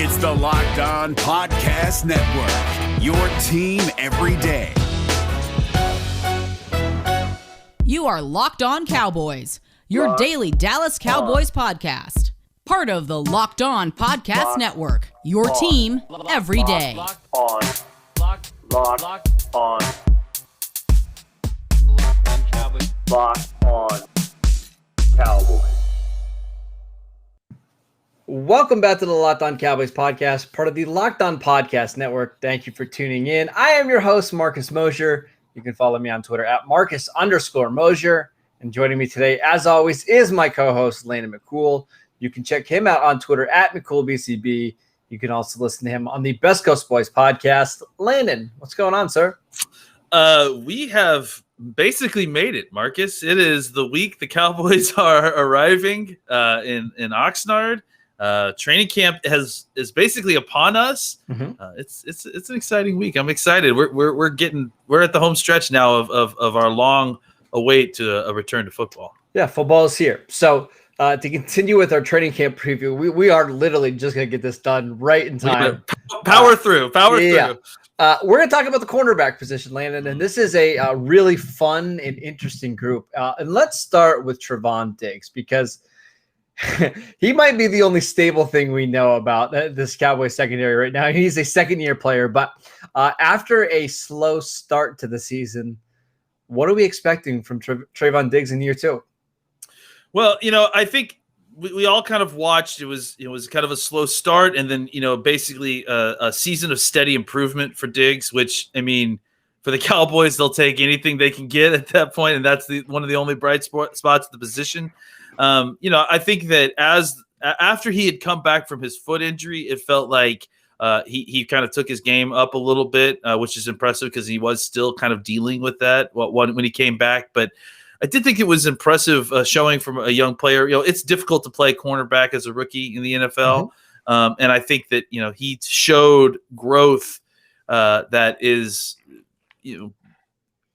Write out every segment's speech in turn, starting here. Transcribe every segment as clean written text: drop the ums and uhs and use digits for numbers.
It's the Locked On Podcast Network, your team every day. You are Locked On Cowboys, your daily Dallas Cowboys podcast. Part of the Locked On Podcast Network, your team every day. Locked On Cowboys. Locked On Cowboys. Welcome back to the Locked On Cowboys podcast, part of the Locked On Podcast Network. Thank you for tuning in. I am your host, Marcus Mosher. You can follow me on Twitter at Marcus_Mosher. And joining me today, as always, is my co-host, Landon McCool. You can check him out on Twitter at McCoolBCB. You can also listen to him on the Best Coast Boys podcast. Landon, what's going on, sir? We have basically made it, Marcus. It is the week the Cowboys are arriving in Oxnard. Training camp is basically upon us. Mm-hmm. It's an exciting week. I'm excited. We're at the home stretch now of our long await to a return to football. Yeah, football is here. So to continue with our training camp preview, we are literally just gonna get this done right in time. Power through. We're gonna talk about the cornerback position, Landon, and this is a really fun and interesting group. And let's start with Trevon Diggs because he might be the only stable thing we know about this Cowboys secondary right now. He's a second-year player, but after a slow start to the season, what are we expecting from Trevon Diggs in year two? Well, I think we all kind of watched. It was kind of a slow start, and then basically a season of steady improvement for Diggs. Which for the Cowboys, they'll take anything they can get at that point, and that's one of the only bright spots at the position. I think that after he had come back from his foot injury, it felt like he kind of took his game up a little bit, which is impressive because he was still kind of dealing with that when he came back. But I did think it was impressive showing from a young player. It's difficult to play cornerback as a rookie in the NFL. Mm-hmm. And I think that, he showed growth that is,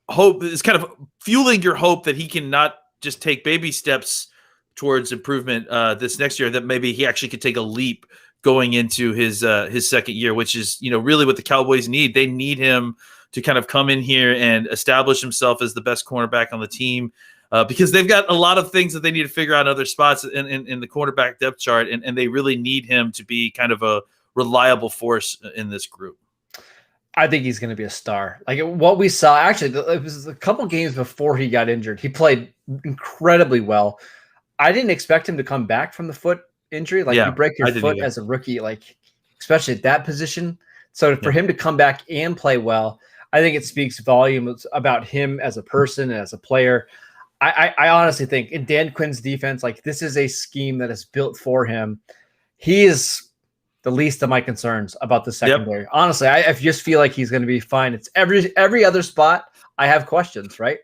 hope is kind of fueling your hope that he can not just take baby steps towards improvement this next year, that maybe he actually could take a leap going into his second year, which is, really what the Cowboys need. They need him to kind of come in here and establish himself as the best cornerback on the team because they've got a lot of things that they need to figure out in other spots in the cornerback depth chart. And they really need him to be kind of a reliable force in this group. I think he's going to be a star. Like what we saw, actually, it was a couple games before he got injured. He played incredibly well. I didn't expect him to come back from the foot injury. You break your foot as a rookie, especially at that position. So for him to come back and play well, I think it speaks volumes about him as a person and as a player. I honestly think in Dan Quinn's defense, this is a scheme that is built for him. He is the least of my concerns about the secondary. Yep. Honestly, I just feel like he's going to be fine. It's every other spot I have questions, right?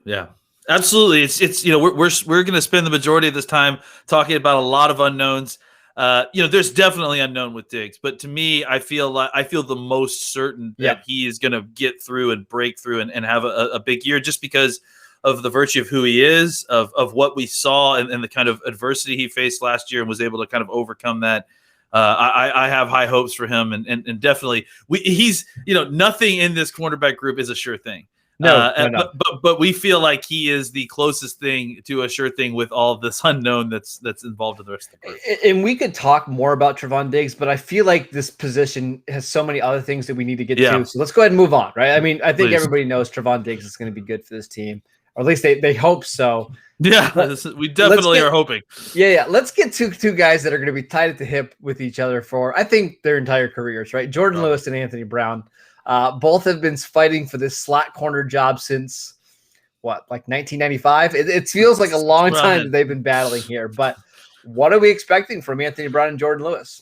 Yeah. Absolutely. It's we're going to spend the majority of this time talking about a lot of unknowns. There's definitely unknown with Diggs, but to me, I feel the most certain that he is going to get through and break through and have a big year just because of the virtue of who he is, of what we saw and the kind of adversity he faced last year and was able to kind of overcome that. I have high hopes for him and definitely he's nothing in this cornerback group is a sure thing. No. But we feel like he is the closest thing to a sure thing with all of this unknown that's involved in the rest of the group. And we could talk more about Trevon Diggs, but I feel like this position has so many other things that we need to get to. So let's go ahead and move on, right? I think everybody knows Trevon Diggs is going to be good for this team, or at least they hope so. Yeah, we definitely are hoping. Yeah. Let's get to two guys that are going to be tied at the hip with each other for, I think, their entire careers, right? Jordan Lewis and Anthony Brown. Both have been fighting for this slot corner job since 1995? It feels like a long time that they've been battling here, but what are we expecting from Anthony Brown and Jordan Lewis?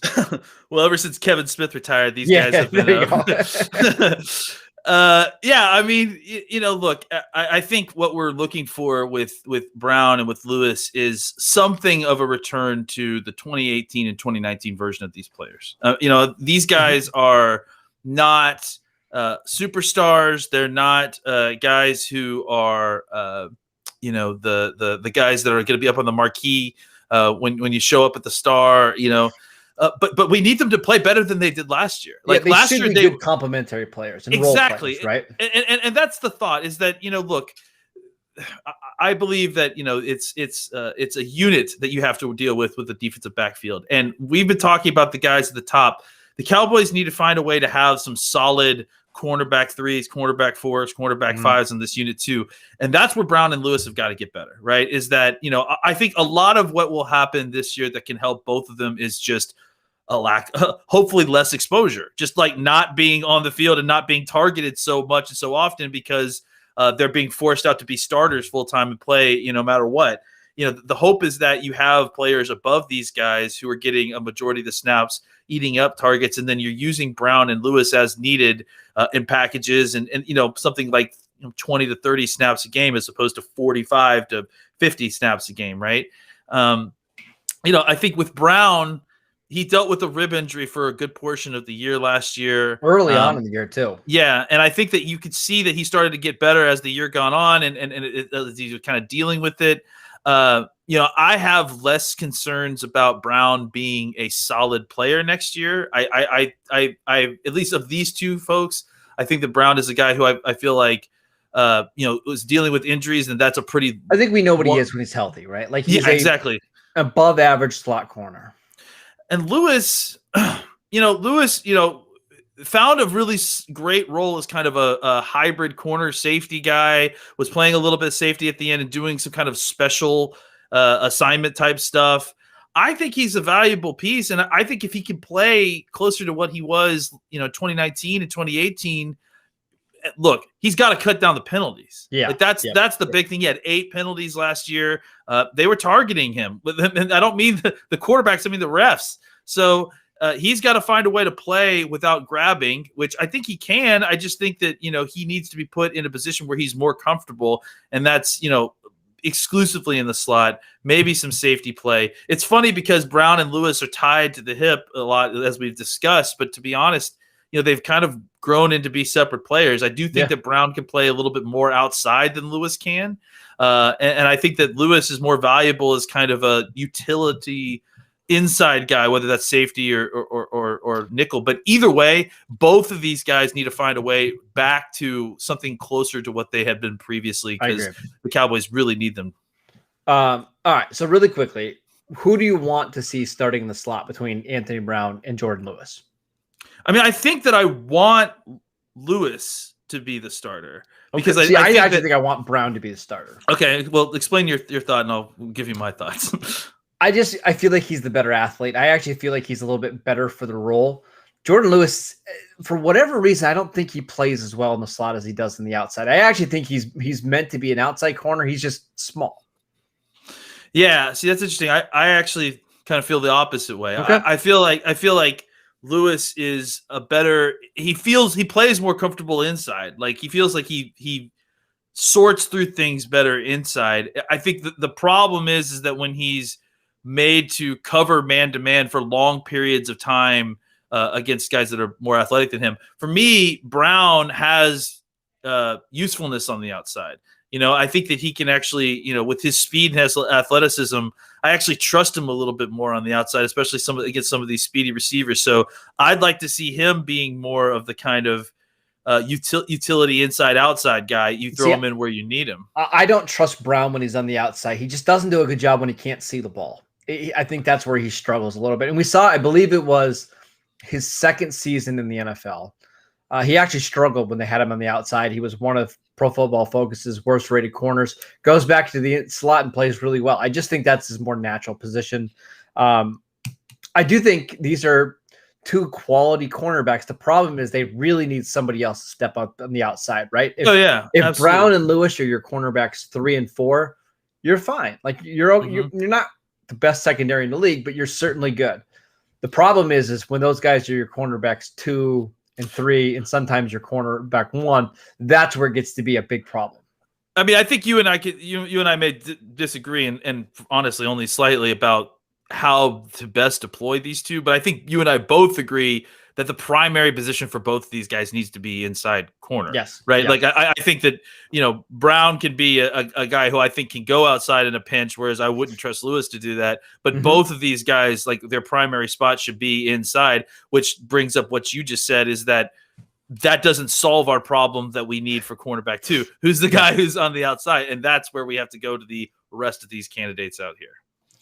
Well, ever since Kevin Smith retired, these guys have been look, I think what we're looking for with Brown and with Lewis is something of a return to the 2018 and 2019 version of these players. These guys are not superstars. They're not guys who are the guys that are going to be up on the marquee when you show up at the Star. But we need them to play better than they did last year. Like they last should year, be good complementary players and exactly role players, right? And that's the thought is that look, I believe that it's a unit that you have to deal with the defensive backfield, and we've been talking about the guys at the top. The Cowboys need to find a way to have some solid cornerback 3s, cornerback 4s, cornerback 5s in this unit too. And that's where Brown and Lewis have got to get better, right? Is that, I think a lot of what will happen this year that can help both of them is just a lack, hopefully less exposure, just like not being on the field and not being targeted so much and so often because they're being forced out to be starters full time and play, no matter what. The hope is that you have players above these guys who are getting a majority of the snaps, eating up targets, and then you're using Brown and Lewis as needed in packages and something like 20 to 30 snaps a game as opposed to 45 to 50 snaps a game, right? I think with Brown, he dealt with a rib injury for a good portion of the year last year. Early on in the year, too. Yeah, and I think that you could see that he started to get better as the year gone on, and he was kind of dealing with it. I have less concerns about Brown being a solid player next year. I at least of these two folks, I think that Brown is a guy who I feel like, was dealing with injuries, and that's a pretty. I think we know what he is when he's healthy, right? Like he's exactly above average slot corner. And Lewis, found a really great role as kind of a hybrid corner safety guy, was playing a little bit of safety at the end and doing some kind of special assignment type stuff. I think he's a valuable piece. And I think if he can play closer to what he was, 2019 and 2018, look, he's got to cut down the penalties. Yeah. Like that's the big thing. He had 8 penalties last year. They were targeting him. And I don't mean the quarterbacks, I mean the refs. So he's got to find a way to play without grabbing, which I think he can. I just think that, he needs to be put in a position where he's more comfortable. And that's, exclusively in the slot, maybe some safety play. It's funny because Brown and Lewis are tied to the hip a lot, as we've discussed. But to be honest, they've kind of grown into be separate players. I do think that Brown can play a little bit more outside than Lewis can. And I think that Lewis is more valuable as kind of a utility inside guy, whether that's safety or nickel. But either way, both of these guys need to find a way back to something closer to what they had been previously, because the Cowboys really need them. All right. So really quickly, who do you want to see starting in the slot between Anthony Brown and Jordan Lewis? I mean, I think that I want Lewis to be the starter because I actually think I want Brown to be the starter. Okay. Well, explain your thought and I'll give you my thoughts. I feel like he's the better athlete. I actually feel like he's a little bit better for the role. Jordan Lewis, for whatever reason, I don't think he plays as well in the slot as he does in the outside. I actually think he's meant to be an outside corner. He's just small. Yeah, see, that's interesting. I actually kind of feel the opposite way. Okay. I feel like Lewis is a better. He plays more comfortable inside. Like he feels like he sorts through things better inside. I think the problem is that when he's made to cover man-to-man for long periods of time against guys that are more athletic than him. For me, Brown has usefulness on the outside. I think that he can actually, with his speed and his athleticism, I actually trust him a little bit more on the outside, especially against some of these speedy receivers. So I'd like to see him being more of the kind of utility inside-outside guy. You throw him in where you need him. I don't trust Brown when he's on the outside. He just doesn't do a good job when he can't see the ball. I think that's where he struggles a little bit. And we saw, I believe it was his second season in the NFL. He actually struggled when they had him on the outside. He was one of Pro Football Focus's worst rated corners, goes back to the slot and plays really well. I just think that's his more natural position. I do think these are two quality cornerbacks. The problem is they really need somebody else to step up on the outside, right? If absolutely. Brown and Lewis are your cornerbacks 3 and 4, you're fine. Like you're not the best secondary in the league, but you're certainly good. The problem is when those guys are your cornerbacks 2 and 3, and sometimes your cornerback 1, that's where it gets to be a big problem. I mean, I think you and I may disagree, and honestly only slightly, about how to best deploy these two. But I think you and I both agree that the primary position for both of these guys needs to be inside corner. Yes. Right. Yeah. Like I think that, Brown can be a guy who I think can go outside in a pinch, whereas I wouldn't trust Lewis to do that. But both of these guys, like their primary spot should be inside, which brings up what you just said, is that doesn't solve our problem that we need for cornerback 2, who's the guy who's on the outside. And that's where we have to go to the rest of these candidates out here.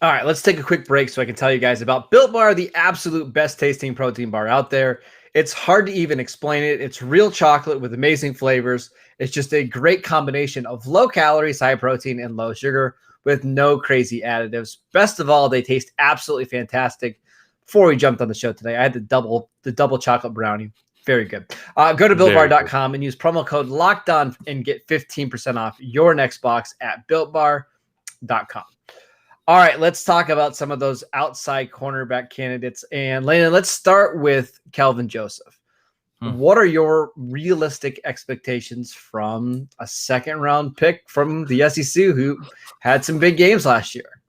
All right, let's take a quick break so I can tell you guys about Built Bar, the absolute best tasting protein bar out there. It's hard to even explain it. It's real chocolate with amazing flavors. It's just a great combination of low calories, high protein, and low sugar with no crazy additives. Best of all, they taste absolutely fantastic. Before we jumped on the show today, I had the double chocolate brownie. Very good. Go to BuiltBar.com and use promo code LOCKEDON and get 15% off your next box at BuiltBar.com. All right, let's talk about some of those outside cornerback candidates. And Landon, let's start with Kelvin Joseph. What are your realistic expectations from a second-round pick from the SEC who had some big games last year?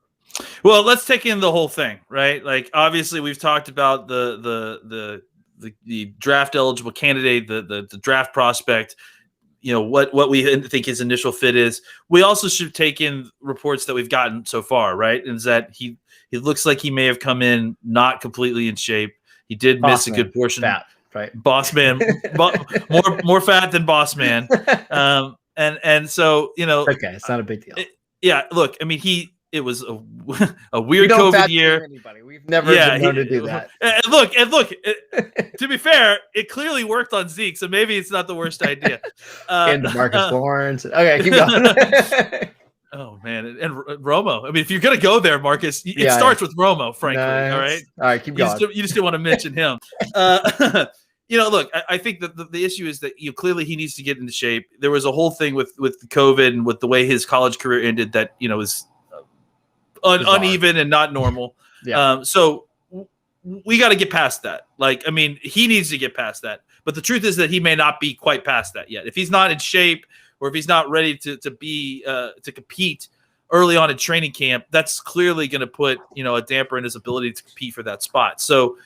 Well, let's take in the whole thing, right? Like, obviously, we've talked about the draft eligible candidate, the draft prospect, what we think his initial fit is. We also should take in reports that we've gotten so far, right? And is that he looks like he may have come in not completely in shape. He did miss a good portion. Fat, right? Boss man, more fat than boss man. And so, okay, it's not a big deal. Look, I mean, it was a weird COVID year. We've never been known to do that. And look. To be fair, it clearly worked on Zeke, so maybe it's not the worst idea. And Marcus Lawrence. Okay, keep going. Oh man, and Romo. I mean, if you're gonna go there, Marcus, it starts with Romo. Frankly, all right, keep going. You just didn't want to mention him. Look, I think that the issue is that clearly he needs to get into shape. There was a whole thing with COVID and with the way his college career ended that was uneven and not normal. So we got to get past that. Like, I mean, he needs to get past that. But the truth is that he may not be quite past that yet. If he's not in shape or if he's not ready to compete early on in training camp, that's clearly going to put a damper in his ability to compete for that spot. So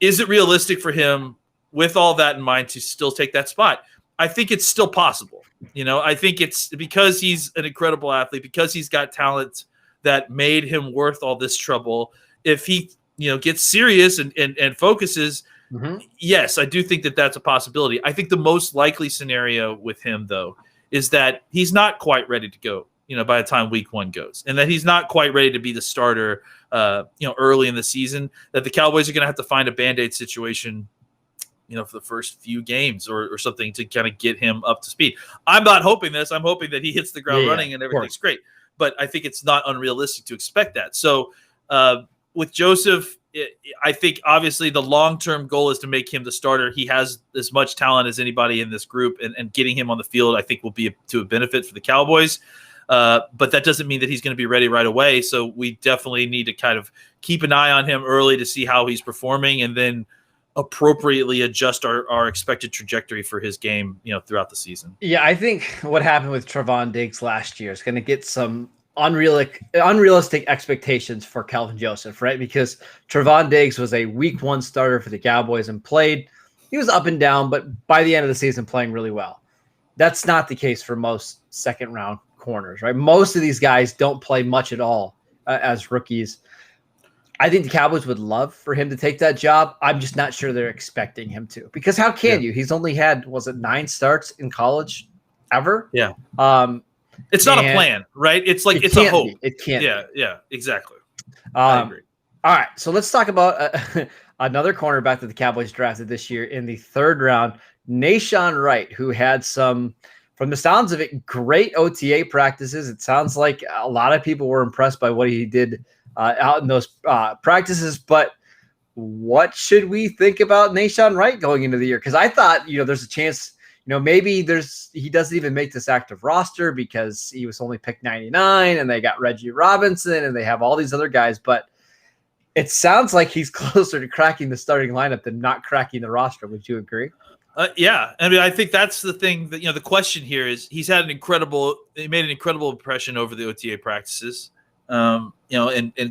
is it realistic for him, with all that in mind, to still take that spot? I think it's still possible. I think it's because he's an incredible athlete, because he's got talent that made him worth all this trouble. If he, gets serious and focuses, yes, I do think that that's a possibility. I think the most likely scenario with him, though, is that he's not quite ready to go, by the time week 1 goes, and that he's not quite ready to be the starter, early in the season, that the Cowboys are going to have to find a Band-Aid situation, for the first few games or something to kind of get him up to speed. I'm not hoping this. I'm hoping that he hits the ground running and everything's great. But I think it's not unrealistic to expect that. So with Joseph, I think obviously the long-term goal is to make him the starter. He has as much talent as anybody in this group, and getting him on the field, I think, will be to a benefit for the Cowboys. But that doesn't mean that he's going to be ready right away. So we definitely need to kind of keep an eye on him early to see how he's performing, and then appropriately adjust our expected trajectory for his game, throughout the season. Yeah, I think what happened with Trevon Diggs last year is going to get some unrealistic expectations for Kelvin Joseph, right? Because Trevon Diggs was a week 1 starter for the Cowboys and he was up and down, but by the end of the season playing really well. That's not the case for most second round corners, right? Most of these guys don't play much at all as rookies. I think the Cowboys would love for him to take that job. I'm just not sure they're expecting him to, because how can you? He's only had, 9 starts in college ever? Yeah. It's not a plan, right? It's like it's a hope. It can't. Yeah, exactly. I agree. All right, so let's talk about another cornerback that the Cowboys drafted this year in the 3rd round, Nahshon Wright, who had some, from the sounds of it, great OTA practices. It sounds like a lot of people were impressed by what he did out in those practices. But what should we think about Nahshon Wright going into the year? Because I thought, there's a chance, maybe he doesn't even make this active roster because he was only picked 99 and they got Reggie Robinson and they have all these other guys. But it sounds like he's closer to cracking the starting lineup than not cracking the roster. Would you agree? Yeah. I mean, I think that's the thing that, the question here is he made an incredible impression over the OTA practices. And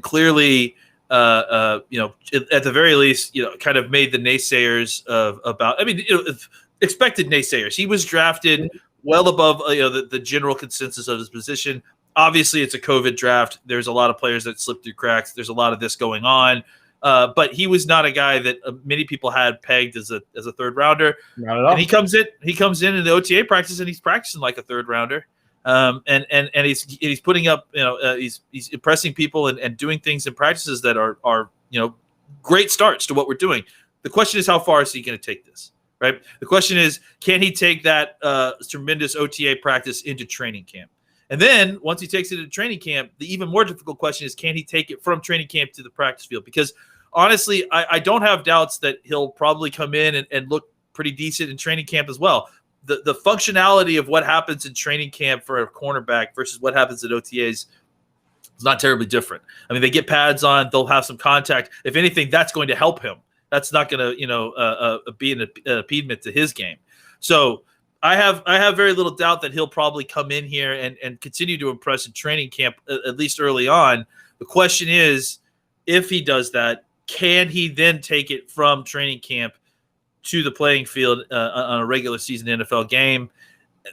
clearly at the very least, kind of made the naysayers expected naysayers. He was drafted well above the general consensus of his position. Obviously, it's a COVID draft. There's a lot of players that slip through cracks. There's a lot of this going on. But he was not a guy that many people had pegged as a third rounder. Not at all. And he comes in the OTA practice and he's practicing like a third rounder. And he's putting up, he's impressing people and doing things in practices that are great starts to what we're doing. The question is, how far is he going to take this? Right. The question is, can he take that tremendous OTA practice into training camp? And then once he takes it into training camp, the even more difficult question is, can he take it from training camp to the practice field? Because honestly, I don't have doubts that he'll probably come in and look pretty decent in training camp as well. The functionality of what happens in training camp for a cornerback versus what happens at OTAs is not terribly different. I mean, they get pads on, they'll have some contact. If anything, that's going to help him. That's not going to, be an impediment to his game. So I have very little doubt that he'll probably come in here and continue to impress in training camp, at least early on. The question is, if he does that, can he then take it from training camp to the playing field on a regular season NFL game?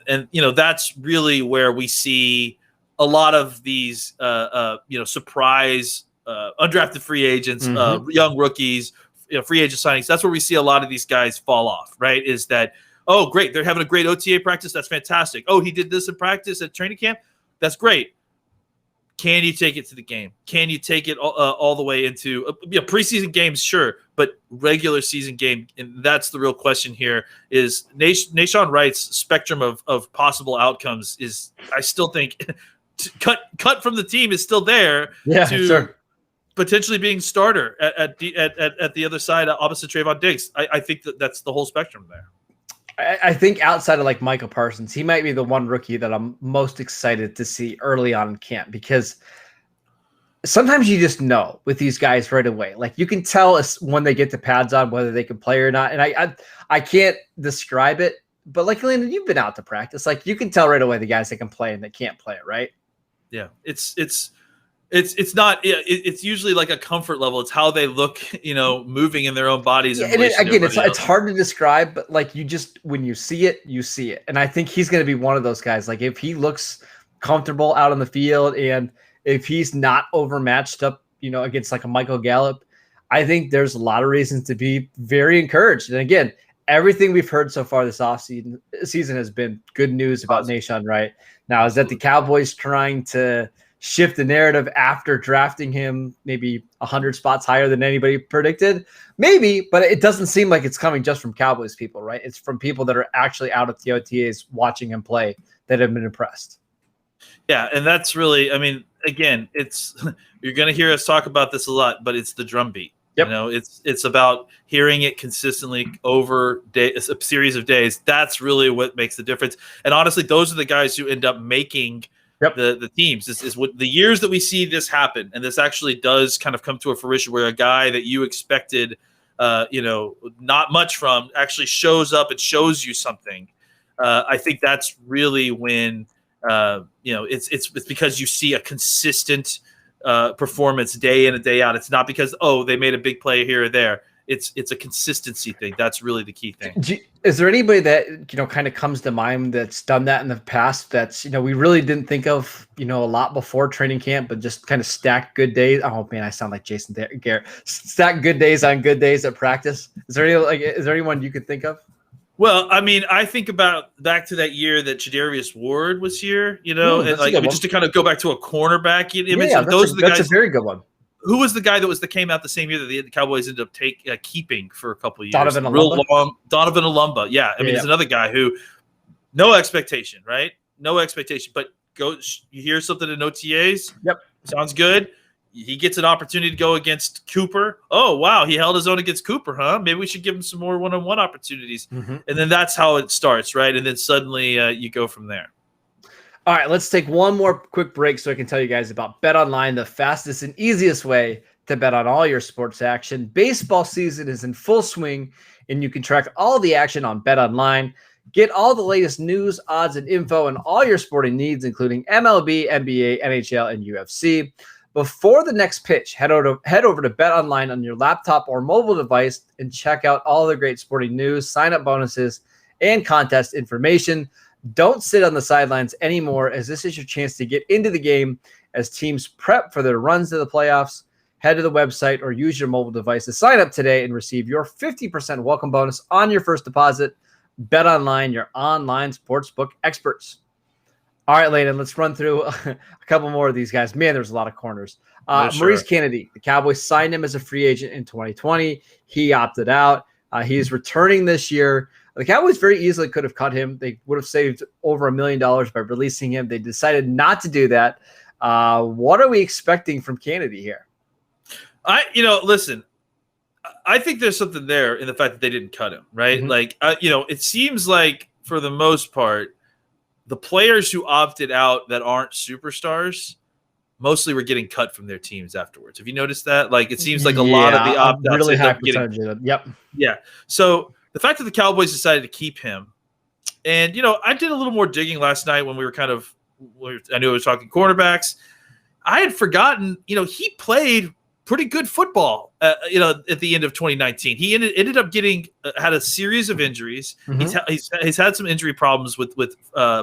And, that's really where we see a lot of these, surprise undrafted free agents, young rookies, free agent signings. That's where we see a lot of these guys fall off, right? Is that, oh, great, they're having a great OTA practice. That's fantastic. Oh, he did this in practice at training camp. That's great. Can you take it to the game? Can you take it all the way into preseason games? Sure, but regular season game, and that's the real question here. Is Nahshon Wright's spectrum of possible outcomes is, I still think, cut from the team is still there. Yeah, sure. Potentially being starter at the other side opposite Trevon Diggs. I think that's the whole spectrum there. I think outside of like Michael Parsons, he might be the one rookie that I'm most excited to see early on in camp, because sometimes you just know with these guys right away. Like, you can tell when they get the pads on whether they can play or not. And I can't describe it, but like, Landon, you've been out to practice. Like, you can tell right away the guys that can play and that can't play it, right? Yeah, it's not. It's usually like a comfort level. It's how they look, moving in their own bodies. Yeah, and it's hard to describe, but like, when you see it, you see it. And I think he's going to be one of those guys. Like, if he looks comfortable out on the field and if he's not overmatched up, against like a Michael Gallup, I think there's a lot of reasons to be very encouraged. And again, everything we've heard so far this offseason has been good news about Nahshon Wright. Now, is that the Cowboys trying to shift the narrative after drafting him maybe 100 spots higher than anybody predicted? Maybe, but it doesn't seem like it's coming just from Cowboys people, right? It's from people that are actually out at the OTAs watching him play that have been impressed. Yeah, and that's really, again, you're going to hear us talk about this a lot, but it's the drumbeat. Yep. It's about hearing it consistently over a series of days. That's really what makes the difference. And honestly, those are the guys who end up making the teams. This is what the years that we see this happen, and this actually does kind of come to a fruition where a guy that you expected, not much from, actually shows up and shows you something. I think that's really when it's because you see a consistent performance day in and day out. It's not because they made a big play here or there. It's a consistency thing. That's really the key thing. Is there anybody that kind of comes to mind that's done that in the past? That's we really didn't think of a lot before training camp, but just kind of stacked good days. Oh man, I sound like Jason Garrett. Stack good days on good days at practice. Is there anyone you could think of? Well, I think about back to that year that Tre'Davious Ward was here, just to kind of go back to a cornerback image. Yeah, that's a very good one. Who was the guy that came out the same year that the Cowboys ended up keeping for a couple of years? Donovan Alumba. Yeah. He's another guy who no expectation, right? No expectation, but you hear something in OTAs. Yep. Sounds good. He gets an opportunity to go against Cooper. Oh, wow. He held his own against Cooper, huh? Maybe we should give him some more one-on-one opportunities. Mm-hmm. And then that's how it starts, right? And then suddenly you go from there. All right, let's take one more quick break so I can tell you guys about BetOnline, the fastest and easiest way to bet on all your sports action. Baseball season is in full swing, and you can track all the action on BetOnline. Get all the latest news, odds, and info on all your sporting needs, including MLB, NBA, NHL, and UFC. Before the next pitch, head over to BetOnline on your laptop or mobile device and check out all the great sporting news, sign-up bonuses, and contest information. Don't sit on the sidelines anymore, as this is your chance to get into the game as teams prep for their runs to the playoffs. Head to the website or use your mobile device to sign up today and receive your 50% welcome bonus on your first deposit. BetOnline, your online sportsbook experts. All right, Landon, let's run through a couple more of these guys. Man, there's a lot of corners. Maurice Kennedy, the Cowboys signed him as a free agent in 2020. He opted out. He's returning this year. The Cowboys very easily could have cut him. They would have saved over $1 million by releasing him. They decided not to do that. What are we expecting from Kennedy here? Listen, I think there's something there in the fact that they didn't cut him, right? Mm-hmm. It seems like for the most part, the players who opted out that aren't superstars mostly were getting cut from their teams afterwards. Have you noticed that? Like, it seems like a lot of the opt-outs really high getting. Yep. Yeah. So the fact that the Cowboys decided to keep him, and I did a little more digging last night when we were I knew I was talking cornerbacks. I had forgotten, he played pretty good football, at the end of 2019. He ended up had a series of injuries. Mm-hmm. He's had some injury problems with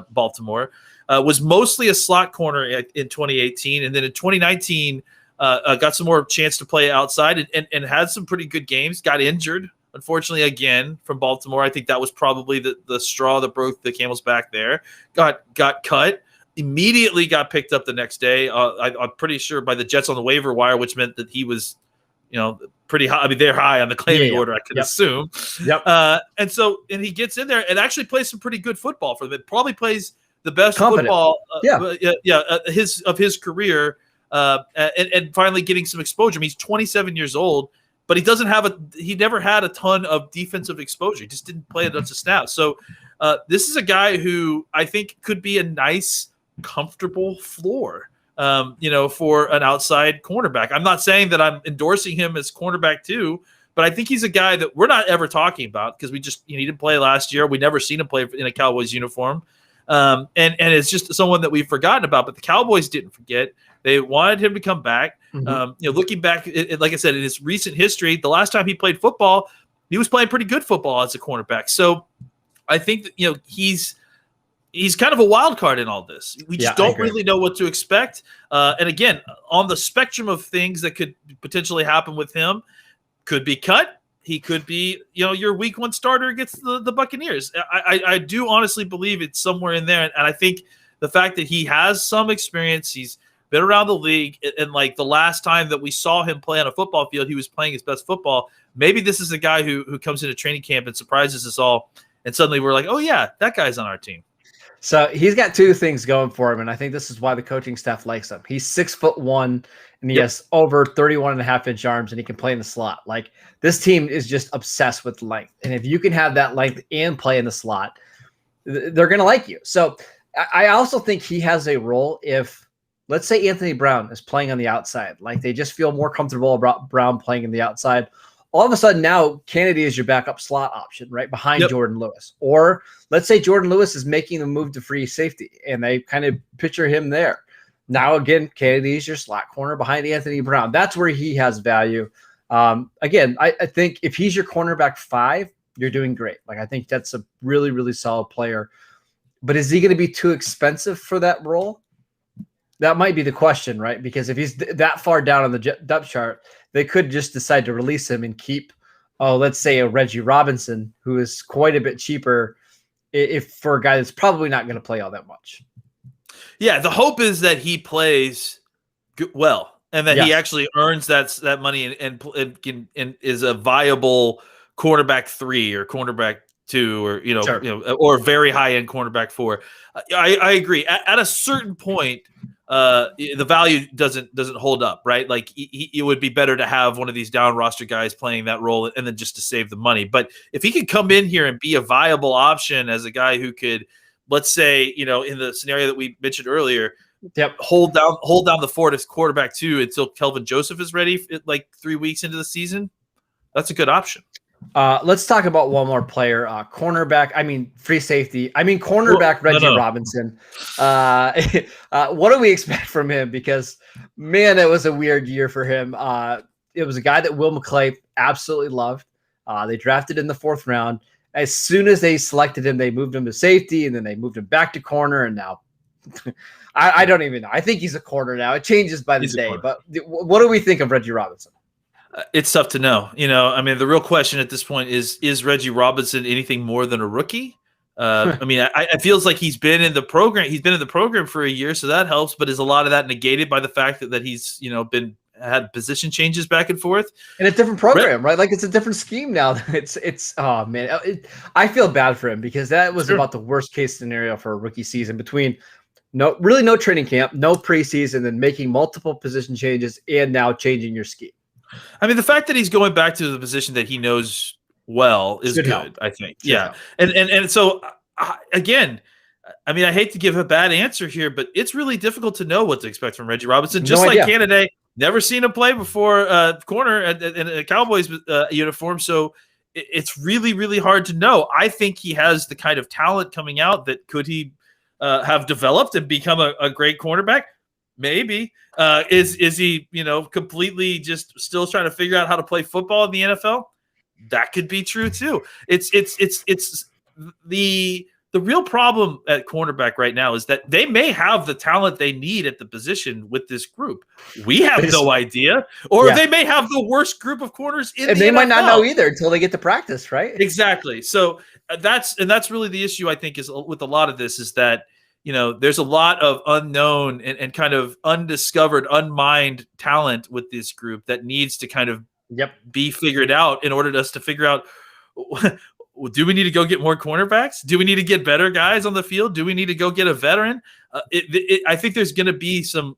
Baltimore. Was mostly a slot corner in 2018, and then in 2019 got some more chance to play outside and had some pretty good games. Got injured, unfortunately, again from Baltimore. I think that was probably the straw that broke the camel's back there. Got cut. Immediately got picked up the next day. I'm pretty sure by the Jets on the waiver wire, which meant that he was, pretty high. I mean, they're high on the claiming order, I could assume. Yep. And he gets in there and actually plays some pretty good football for them. It probably plays the best football of his career, and finally getting some exposure. I mean, he's 27 years old, but he never had a ton of defensive exposure. He just didn't play a bunch of snaps. So this is a guy who I think could be a nice, comfortable floor, for an outside cornerback. I'm not saying that I'm endorsing him as cornerback too, but I think he's a guy that we're not ever talking about because he didn't play last year. We never seen him play in a Cowboys uniform. And it's just someone that we've forgotten about, but the Cowboys didn't forget. They wanted him to come back. Mm-hmm. Looking back, like I said, in his recent history, the last time he played football, he was playing pretty good football as a cornerback. So I think that, he's kind of a wild card in all this. We just don't really know what to expect. And again, on the spectrum of things that could potentially happen with him, could be cut. He could be, your week one starter against the Buccaneers. I do honestly believe it's somewhere in there. And I think the fact that he has some experience, he's been around the league, and like the last time that we saw him play on a football field, he was playing his best football. Maybe this is a guy who comes into training camp and surprises us all. And suddenly we're like, oh yeah, that guy's on our team. So he's got two things going for him, and I think this is why the coaching staff likes him. He's 6'1", and he has over 31.5-inch arms, and he can play in the slot. Like, this team is just obsessed with length, and if you can have that length and play in the slot, they're going to like you. So I also think he has a role if, let's say, Anthony Brown is playing on the outside. Like, they just feel more comfortable about Brown playing in the outside. All of a sudden now Kennedy is your backup slot option right behind Jordan Lewis. Or let's say Jordan Lewis is making the move to free safety and they kind of picture him there. Now, again, Kennedy is your slot corner behind Anthony Brown. That's where he has value. Again, I think if he's your cornerback 5, you're doing great. Like, I think that's a really, really solid player. But is he going to be too expensive for that role? That might be the question, right? Because if he's that far down on the depth chart, they could just decide to release him and keep, let's say, a Reggie Robinson, who is quite a bit cheaper if for a guy that's probably not going to play all that much. Yeah, the hope is that he plays well and that he actually earns that money and is a viable cornerback 3 or cornerback 2 or or very high end cornerback 4. I agree. At a certain point, the value doesn't hold up, right? Like, it would be better to have one of these down roster guys playing that role and then just to save the money. But if he could come in here and be a viable option as a guy who could, let's say, in the scenario that we mentioned earlier, hold down the fort as quarterback 2 until Kelvin Joseph is ready, like 3 weeks into the season, that's a good option. Let's talk about one more player, free safety. Cornerback Reggie Robinson. What do we expect from him? Because, man, it was a weird year for him. It was a guy that Will McClay absolutely loved. They drafted in the 4th round. As soon as they selected him, they moved him to safety, and then they moved him back to corner, and now I don't even know. I think he's a corner now. It changes by the day. But what do we think of Reggie Robinson? It's tough to know. The real question at this point is Reggie Robinson anything more than a rookie? It feels like he's been in the program. He's been in the program for a year, so that helps. But is a lot of that negated by the fact that he's had position changes back and forth in a different program, right? Like it's a different scheme now. Oh man, I feel bad for him because that was about the worst case scenario for a rookie season between no training camp, no preseason, then making multiple position changes and now changing your scheme. The fact that he's going back to the position that he knows well is good, I think. Yeah. And so again, I hate to give a bad answer here, but it's really difficult to know what to expect from Reggie Robinson. Just like Canada, never seen him play before corner in a Cowboys uniform. So it's really, really hard to know. I think he has the kind of talent coming out that could he have developed and become a great cornerback? Maybe. Is he, completely just still trying to figure out how to play football in the NFL? That could be true too. It's the real problem at cornerback right now is that they may have the talent they need at the position with this group. We have no idea, or they may have the worst group of corners in the NFL. They might not know either until they get to practice, right? Exactly. So that's really the issue, I think, is with a lot of this is that, there's a lot of unknown and kind of undiscovered, unmined talent with this group that needs to kind of be figured out in order for us to figure out, do we need to go get more cornerbacks? Do we need to get better guys on the field? Do we need to go get a veteran? I think there's going to be some,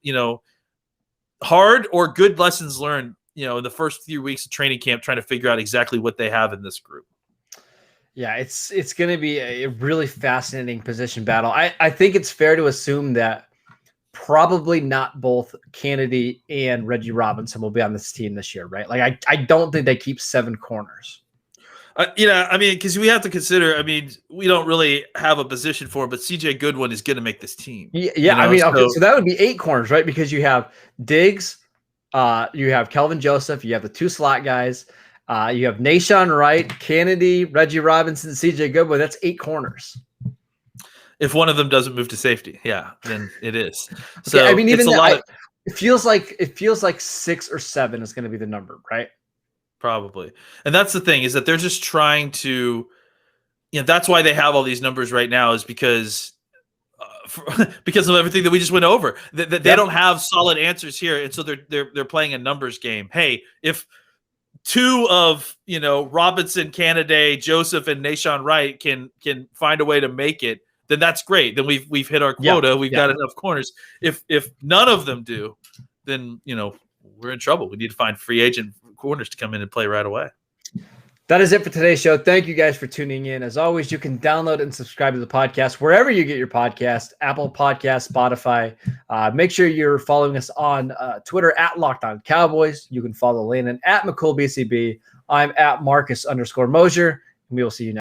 hard or good lessons learned, in the first few weeks of training camp, trying to figure out exactly what they have in this group. Yeah, it's going to be a really fascinating position battle. I think it's fair to assume that probably not both Kennedy and Reggie Robinson will be on this team this year, right? Like I don't think they keep 7 corners. Because we have to consider, we don't really have a position for him, but CJ Goodwin is going to make this team. So that would be 8 corners, right? Because you have Diggs, you have Kelvin Joseph, you have the 2 slot guys, you have Nahshon Wright, Kennedy, Reggie Robinson, CJ Goodwin. That's 8 corners. If one of them doesn't move to safety, then it is. So it feels like 6 or 7 is going to be the number, right? Probably. And that's the thing, is that they're just trying to, that's why they have all these numbers right now, is because of everything that we just went over. They don't have solid answers here, and so they're playing a numbers game. Hey, if 2 of Robinson, Canada, Joseph, and Nahshon Wright can find a way to make it, then that's great. Then we've hit our quota. We've got enough corners. If none of them do, then we're in trouble. We need to find free agent corners to come in and play right away. That is it for today's show. Thank you guys for tuning in. As always, you can download and subscribe to the podcast wherever you get your podcast, Apple Podcasts, Spotify. Make sure you're following us on Twitter at Locked On Cowboys. You can follow Landon at McCoolBCB. I'm at Marcus_Mosher, and we will see you next